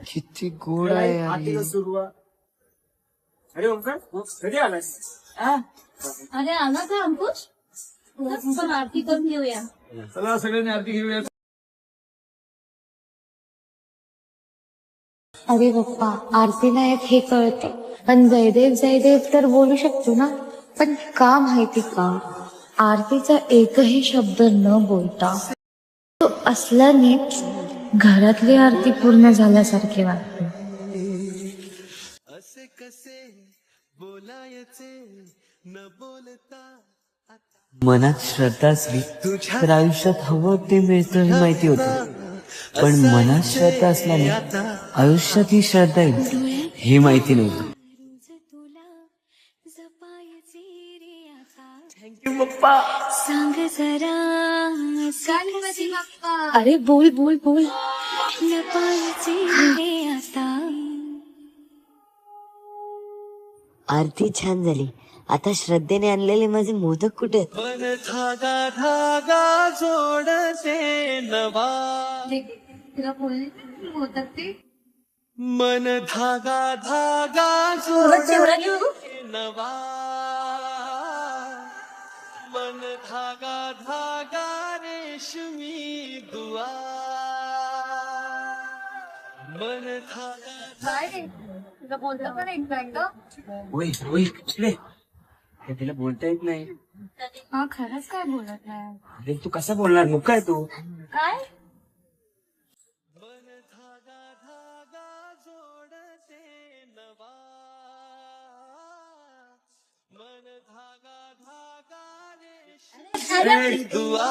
किती गोड आहे आरतीला सुरुवात. अरे ओंकार कधी आलास? अरे आला का अंकुश? पण आरती करून घेऊया. चला सगळ्यांनी आरती घेऊया. अरे पप्पा, आरतीला एक हे कळते, पण जयदेव जयदेव तर बोलू शकतो ना, पण का माहिती का आरतीचा एकही शब्द न बोलता तो असल्याने घरातली आरती पूर्ण झाल्यासारखे वाटते. असे कसे बोलायचे न बोलता मनात श्रद्धा असली तर आयुष्यात हवं ते मिळतं हे माहिती होतं, पण मनात श्रद्धा असल्याने आयुष्यात ही श्रद्धा येईल हे माहिती नव्हतं. सांग जरा अरे बोल बोल बोल. आता आरती छान झाली. आता श्रद्धेने आणलेले माझे मोदक कुठे आहेत? मन धागा धागा जोडते नवा, तिला बोलले होतात ते मन धागा धागा चिवडा घेऊ. जोडते नवा, मन धागा धागा रेशमी दुआ, मन धागा काय रे तुला बोलता पण एकदा ओय ओय इकडे. हे तिला बोलता येत नाही. हा खरंच काय बोलत नाही. अरे तू कसा बोलणार? मुका आहे तू. काय मन धागा धागा जोडते नवा, मन धागा धागा रेशमी दुआ.